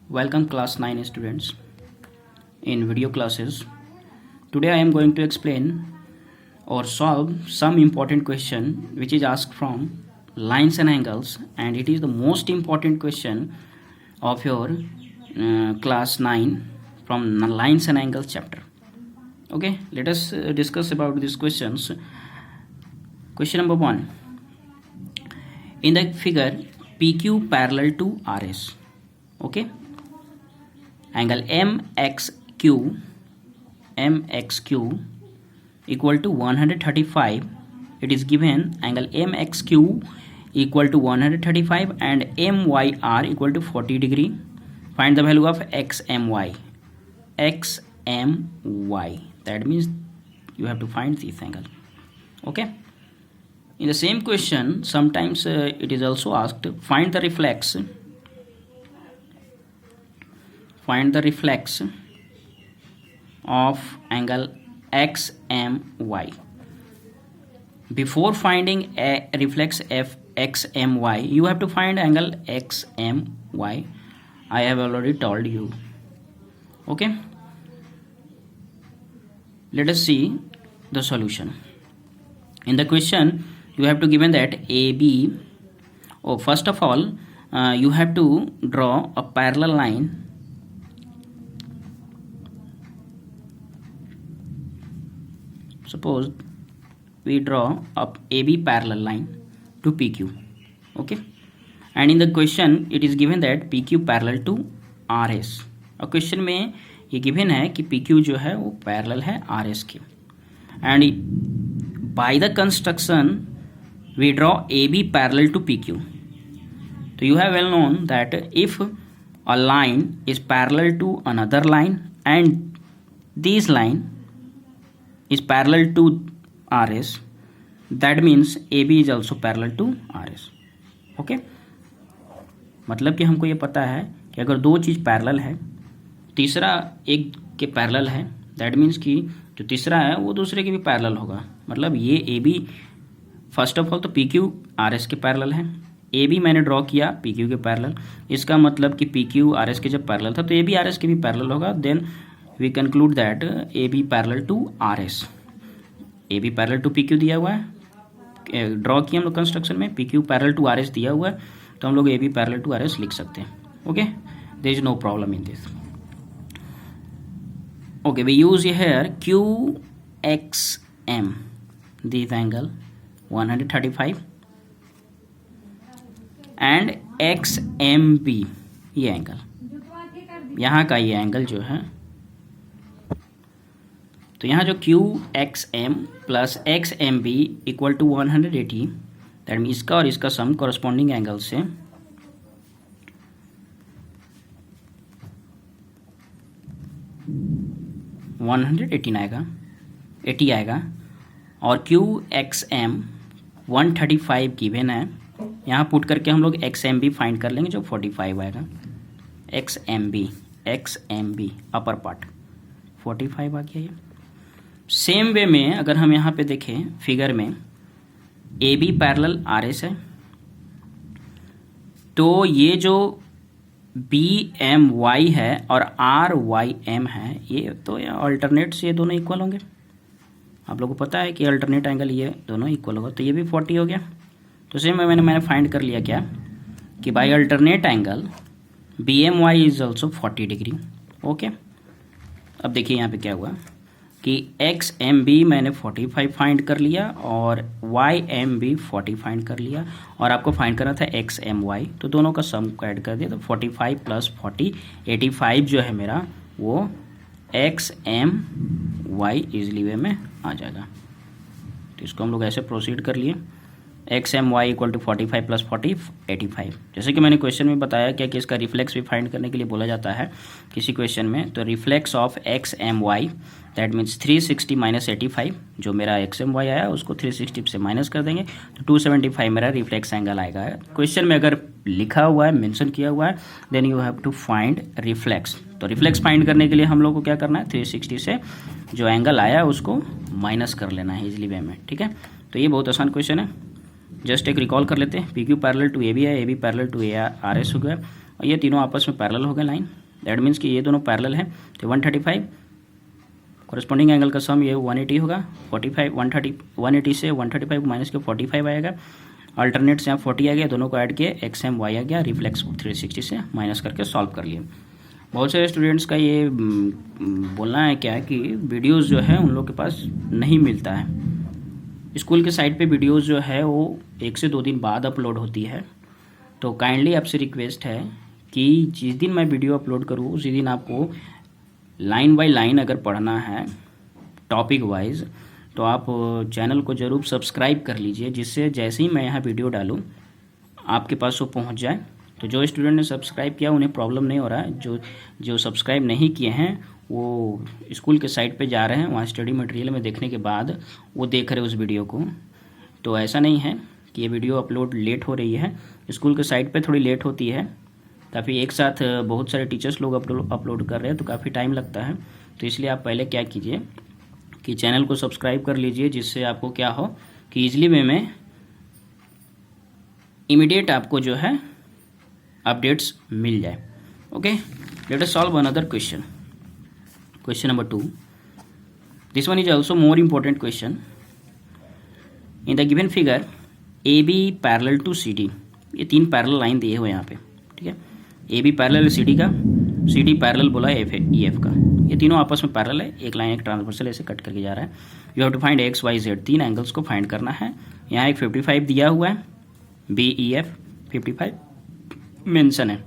Welcome class 9 students in video classes. Today I am going to explain or solve some important question which is asked from lines and angles, and it is the most important question of your class 9 from lines and angles chapter. Okay, let us discuss about these questions. Question number 1. In the figure, PQ parallel to RS. Okay, angle MXQ equal to 135. It is given angle MXQ equal to 135 and MYR equal to 40 degree. Find the value of XMY. That means you have to find this angle. Okay, in the same question sometimes it is also asked, find the reflex of angle XMY. Before finding a reflex of XMY, you have to find angle XMY. I have already told you. Okay, let us see the solution. In the question you have to given that AB. First of all you have to draw a parallel line. Suppose we draw a AB parallel line to PQ. Okay, and in the question it is given that PQ parallel to RS. और question में ये given है कि PQ जो है वो parallel है RS के, and by the construction we draw AB parallel to PQ. तो you have well known that if a line is parallel to another line and this line is parallel to RS, that means AB is also parallel to RS. Okay, मतलब कि हमको ये पता है कि अगर दो चीज़ पैरेलल है, तीसरा एक के पैरेलल है, दैट मीन्स कि जो तीसरा है वो दूसरे के भी पैरेलल होगा. मतलब ये AB फर्स्ट ऑफ ऑल तो PQ RS के पैरेलल है. AB मैंने ड्रॉ किया PQ के पैरेलल, इसका मतलब कि PQ RS के जब पैरेलल था तो AB RS के भी पैरेलल होगा. Then we conclude that AB parallel to RS. AB parallel to PQ दिया हुआ है, ड्रॉ किया हम लोग कंस्ट्रक्शन में. PQ parallel to RS दिया हुआ है, तो हम लोग AB parallel to RS लिख सकते हैं. Okay, there is no problem in this. Okay, we use here QXM, this angle 135, and XMB, ये एंगल, यहाँ का ये एंगल जो है. तो यहाँ जो QXM plus XMB equal to 180, that mean इसका और इसका सम कॉरस्पॉन्डिंग एंगल से 118 आएगा, 80 आएगा. और QXM 135 गिवन है, यहाँ पुट करके हम लोग XMB फाइंड कर लेंगे जो 45 आएगा. XMB अपर पार्ट 45 आ गया. ये सेम वे में अगर हम यहाँ पे देखें फिगर में, AB पैरेलल RS है, तो ये जो BMY है और RYM है, ये तो अल्टरनेट से ये दोनों इक्वल होंगे. आप लोगों को पता है कि अल्टरनेट एंगल ये दोनों इक्वल होगा, तो ये भी 40 हो गया. तो सेम मैंने फाइंड कर लिया क्या कि by alternate angle BMY is also 40 degree. Okay, अब देखिए यहाँ पे क्या हुआ कि XMB मैंने 45 फाइंड कर लिया और YMB 40 फाइंड कर लिया, और आपको फाइंड करना था XMY, तो दोनों का सम को ऐड कर दिया. तो 45 प्लस 40 85 जो है मेरा वो XMY इजली वे में आ जाएगा. तो इसको हम लोग ऐसे प्रोसीड कर लिए. XMY equal to 45 plus 40 85. जैसे कि मैंने क्वेश्चन में बताया क्या कि इसका रिफ्लेक्स भी फाइंड करने के लिए बोला जाता है किसी क्वेश्चन में. तो reflex of XMY that means 360 minus 85, जो मेरा XMY आया उसको 360 से माइनस कर देंगे तो 275 मेरा रिफ्लेक्स एंगल आएगा. क्वेश्चन में अगर लिखा हुआ है, मेंशन किया हुआ है, then you have to find reflex. तो रिफ्लेक्स फाइंड करने के लिए हम लोग को क्या करना है, 360 से जो एंगल आया उसको माइनस कर लेना है इजली वे में. ठीक है, तो ये बहुत आसान क्वेश्चन है. जस्ट एक रिकॉल कर लेते हैं. P Q parallel to A B है, A B parallel to A R S हो गया, और ये तीनों आपस में पैरेलल हो गए लाइन। दैट मीन्स कि ये दोनों पैरेलल है, तो 135 कॉरस्पॉन्डिंग एंगल का सम ये 180 होगा। 45 180 से 135 माइनस के 45 आएगा। अल्टरनेट से यहाँ 40 आ गया, दोनों को ऐड किए, एक्स एम वाई आ गया, रिफ्लेक्स 360 से माइनस करके सॉल्व कर लिए। बहुत सारे स्टूडेंट्स का ये बोलना है क्या कि वीडियोस जो है उन लोग के पास नहीं मिलता है। स्कूल के साइट पे वीडियोस जो है वो 1 से 2 दिन बाद अपलोड होती है, तो काइंडली आपसे रिक्वेस्ट है कि जिस दिन मैं वीडियो अपलोड करूँ उसी दिन आपको लाइन बाय लाइन अगर पढ़ना है टॉपिक वाइज, तो आप चैनल को ज़रूर सब्सक्राइब कर लीजिए, जिससे जैसे ही मैं यहाँ वीडियो डालूँ आपके पास वो पहुँच जाए। तो जो स्टूडेंट ने सब्सक्राइब किया उन्हें प्रॉब्लम नहीं हो रहा है, जो सब्सक्राइब नहीं किए हैं वो स्कूल के साइट पे जा रहे हैं, वहाँ स्टडी मटेरियल में देखने के बाद वो देख रहे हैं उस वीडियो को। तो ऐसा नहीं है कि ये वीडियो अपलोड लेट हो रही है, स्कूल के साइट पे थोड़ी लेट होती है, काफ़ी एक साथ बहुत सारे टीचर्स लोग अपलोड कर रहे हैं तो काफ़ी टाइम लगता है। तो इसलिए आप पहले क्या कीजिए कि चैनल को सब्सक्राइब कर लीजिए, जिससे आपको क्या हो कि ईजिली वे में इमीडिएट आपको जो है अपडेट्स मिल जाए। Okay, let us solve another question. Question number 2, this one is also more important question. In the given figure A B parallel to C D, ये 3 पैरेलल लाइन दिए हुए यहाँ पे, ठीक है। A B parallel C D का, C D parallel बोला F E F का, ये तीनों आपस में पैरेलल है, एक लाइन एक ट्रांसवर्सल ऐसे कट करके जा रहा है। You have to find X Y Z, 3 angles को फाइंड करना है। यहाँ एक 55 दिया हुआ है, बी ई एफ 55 मेंशन है,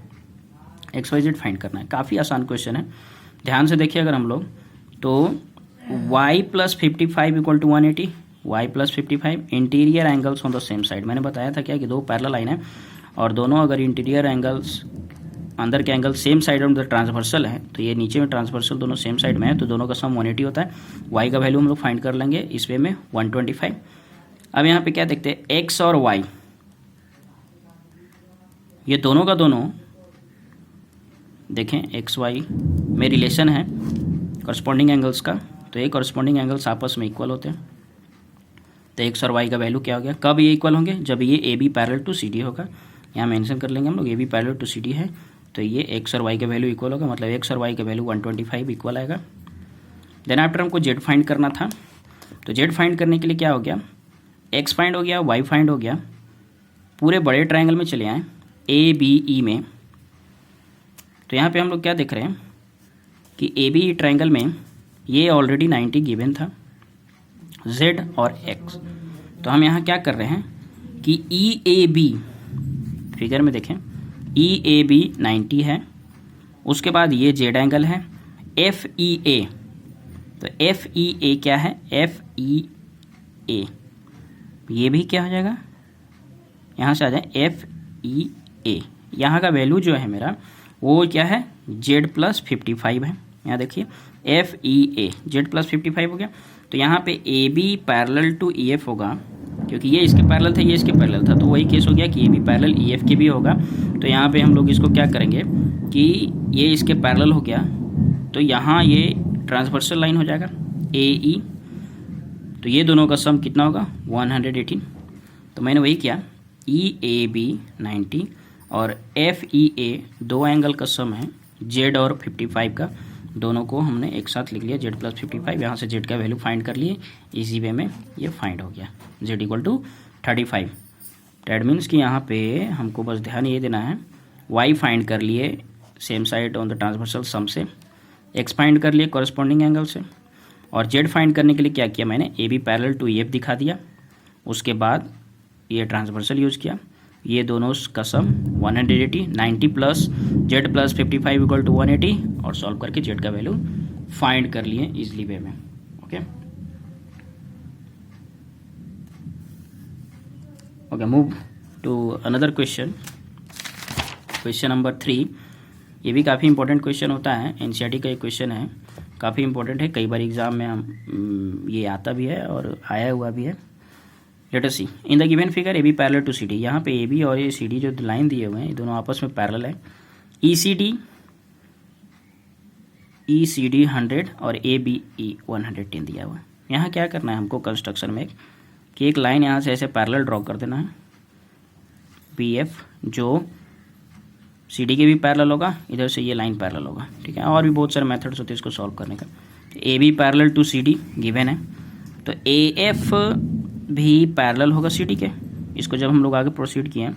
एक्स वाई जेड फाइंड करना है। काफ़ी आसान क्वेश्चन है, ध्यान से देखिए। अगर हम लोग तो y plus 55 equal to 180, y plus 55 interior angles on the same side. मैंने बताया था क्या कि 2 पैरेलल लाइन है और दोनों अगर इंटीरियर एंगल्स अंदर के angle same side of the transversal है, तो ये नीचे में ट्रांसवर्सल दोनों सेम साइड में है, तो दोनों का सम 180 होता है। y का वैल्यू हम लोग फाइंड कर लेंगे इस वे में 125। अब यहाँ पे क्या देखते हैं, x और y ये दोनों का दोनों देखें एक्स वाई में रिलेशन है कॉरस्पॉन्डिंग एंगल्स का, तो ये कॉरस्पॉन्डिंग एंगल्स आपस में इक्वल होते हैं। तो एक्स और वाई का वैल्यू क्या हो गया, कब ये इक्वल होंगे, जब ये A B parallel to C D होगा। यहाँ मेंशन कर लेंगे हम लोग, A B parallel to C D है तो ये एक्स और वाई का वैल्यू इक्वल होगा, मतलब एक्स और वाई का वैल्यू 125 इक्वल आएगा। देन आफ्टर हमको जेड फाइंड करना था, तो जेड फाइंड करने के लिए क्या हो गया, एक्स फाइंड हो गया, वाई फाइंड हो गया। पूरे बड़े ट्रायंगल में चले आए ए बी ई में, तो यहाँ पे हम लोग क्या देख रहे हैं कि ए बी ट्रायंगल में ये ऑलरेडी 90 गिवन था, z और x। तो हम यहाँ क्या कर रहे हैं कि ई ए बी फिगर में देखें, ई ए बी 90 है, उसके बाद ये z एंगल है, एफ ई ए, तो एफ ई ए क्या है, एफ ई ए ये भी क्या हो जाएगा, यहाँ से आ जाए एफ ई ए। यहाँ का वैल्यू जो है मेरा वो क्या है, z प्लस 55 है। यहाँ देखिए F E A z plus 55 हो गया। तो यहाँ पे A B parallel to E F होगा, क्योंकि ये इसके पैरेलल था, ये इसके पैरेलल था, तो वही केस हो गया कि A B parallel E F के भी होगा। तो यहाँ पे हम लोग इसको क्या करेंगे कि ये इसके पैरेलल हो गया, तो यहाँ ये ट्रांसवर्सल लाइन हो जाएगा ए ई, तो ये दोनों का सम कितना होगा 118। तो मैंने वही किया, ई ए बी 90 और एफ ई ए 2 एंगल का सम है z और 55 का, दोनों को हमने एक साथ लिख लिया, z प्लस 55। यहाँ से z का वैल्यू फाइंड कर लिए, इसी वे में ये फाइंड हो गया z equal to 35। That means कि यहाँ पे हमको बस ध्यान ये देना है, y फाइंड कर लिए same side on the transversal sum से, x फाइंड कर लिए कॉरस्पॉन्डिंग एंगल से, और z फाइंड करने के लिए क्या किया मैंने, A B parallel to E F दिखा दिया, उसके बाद ये ट्रांसवर्सल यूज़ किया, ये दोनों का sum 180, 90 plus z plus 55 equal to 180, और सॉल्व करके z का वैल्यू फाइंड कर लिए इजली वे में। Okay, move to another question, question number 3। ये भी काफ़ी इंपॉर्टेंट क्वेश्चन होता है, एनसीईआरटी का एक क्वेश्चन है, काफ़ी इंपॉर्टेंट है, कई बार एग्जाम में हम ये आता भी है और आया हुआ भी है। Let us see, in the given figure A B parallel to C D, यहाँ पे ए बी और ये सी डी जो लाइन दिए हुए हैं ये दोनों आपस में पैरेलल है। ई सी डी 100 और ए बी ई 110 दिया हुआ है। यहाँ क्या करना है हमको कंस्ट्रक्शन में कि एक लाइन यहाँ से ऐसे पैरेलल ड्रॉ कर देना है बी एफ, जो सी डी के भी पैरेलल होगा, इधर से ये लाइन पैरेलल होगा, ठीक है। और भी बहुत सारे मेथड्स होते हैं इसको सॉल्व करने का। A B parallel to C D given है, तो ए एफ भी पैरेलल होगा सी डी के। इसको जब हम लोग आगे प्रोसीड किए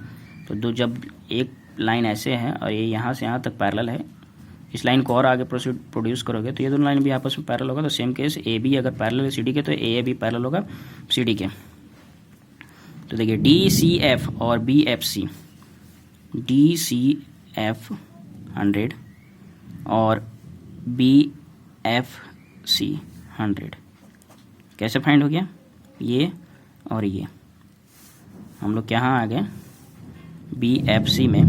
तो जब एक लाइन ऐसे है और ये यहाँ से यहाँ तक पैरेलल है, इस लाइन को और आगे प्रोड्यूस करोगे तो ये दोनों लाइन भी आपस में पैरेलल होगा। तो सेम केस ए बी अगर पैरेलल है सी डी के तो ए भी पैरेलल होगा सी डी के। तो देखिए डी सी एफ और B F C, D C F 100 और बी एफ सी 100 कैसे फाइंड हो गया, ये और ये हम लोग कहाँ आ गए, बी एफ सी में,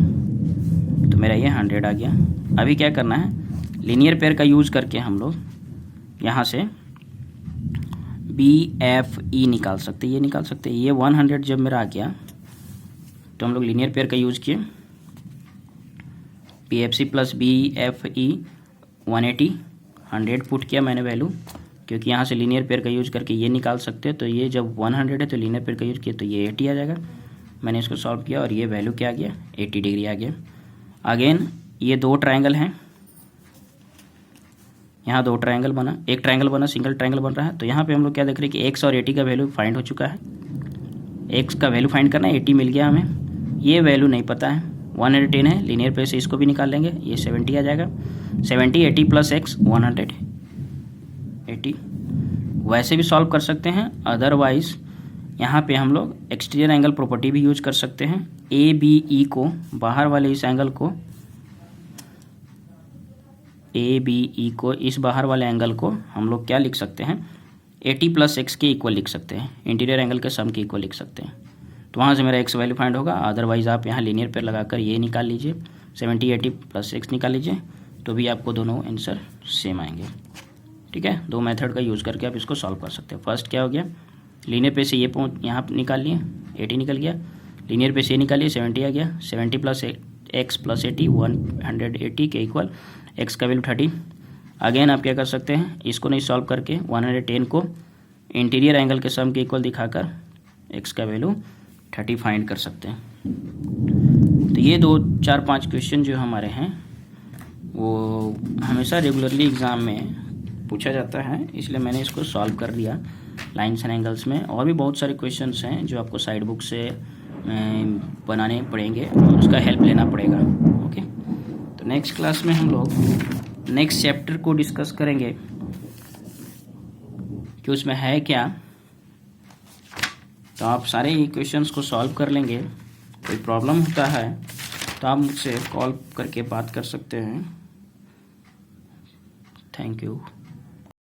तो मेरा ये 100 आ गया। अभी क्या करना है, लीनियर पेयर का यूज करके हम लोग यहाँ से बी एफ ई निकाल सकते, ये निकाल सकते। ये 100 जब मेरा आ गया तो हम लोग लीनियर पेयर का यूज किए, B F C plus B F E 180, 100 put किया मैंने वैल्यू, क्योंकि यहाँ से लीनियर पेयर का यूज करके ये निकाल सकते हैं। तो ये जब 100 है तो लीनियर पेयर का यूज किया तो ये 80 आ जाएगा। मैंने इसको सॉल्व किया और ये वैल्यू क्या आ गया, 80 डिग्री आ गया। अगेन ये दो ट्रायंगल हैं, यहाँ दो ट्रायंगल बना, एक ट्रायंगल बना, सिंगल ट्रायंगल बन रहा है। तो यहाँ पे हम लोग क्या देख रहे हैं कि x और 80 का वैल्यू फाइंड हो चुका है। x का वैल्यू फाइंड करना है, 80 मिल गया हमें। ये वैल्यू नहीं पता है, 110 है, लीनियर पेयर से इसको भी निकाल लेंगे, ये 70 आ जाएगा। 70 80 प्लस x 180 वैसे भी सॉल्व कर सकते हैं। अदरवाइज यहाँ पे हम लोग एक्सटीरियर एंगल प्रॉपर्टी भी यूज कर सकते हैं। ए बी ई को, बाहर वाले इस एंगल को, ए बी ई को, इस बाहर वाले एंगल को हम लोग क्या लिख सकते हैं, 80 प्लस एक्स के इक्वल लिख सकते हैं, इंटीरियर एंगल के सम के इक्वल लिख सकते हैं। तो वहाँ से मेरा एक्स वैल्यू फाइंड होगा। अदरवाइज आप यहाँ लीनियर पेयर लगाकर ये निकाल लीजिए, 70 80 प्लस एक्स निकाल लीजिए, तो भी आपको दोनों आंसर सेम आएंगे, ठीक है। दो मेथड का यूज़ करके आप इसको सॉल्व कर सकते हैं। फर्स्ट क्या हो गया, लीनियर पे से ये यहाँ निकाल लिए, 80 निकल गया, लीनियर पे से ये निकालिए, 70 आ गया, 70 प्लस एक्स प्लस 80 180 के इक्वल एक्स का वैल्यू 30। अगेन आप क्या कर सकते हैं, इसको नहीं सॉल्व करके 110 को इंटीरियर एंगल के सम के इक्वल दिखाकर एक्स का वैल्यू 30 फाइंड कर सकते हैं। तो ये 2 4 5 क्वेश्चन जो हमारे हैं वो हमेशा रेगुलरली एग्ज़ाम में पूछा जाता है, इसलिए मैंने इसको सॉल्व कर दिया लाइन्स एंड एंगल्स में। और भी बहुत सारे क्वेश्चंस हैं जो आपको साइड बुक से बनाने पड़ेंगे और उसका हेल्प लेना पड़ेगा, ओके। तो नेक्स्ट क्लास में हम लोग नेक्स्ट चैप्टर को डिस्कस करेंगे कि उसमें है क्या। तो आप सारे क्वेश्चंस को सॉल्व कर लेंगे। कोई प्रॉब्लम होता है तो आप मुझसे कॉल करके बात कर सकते हैं। Thank you.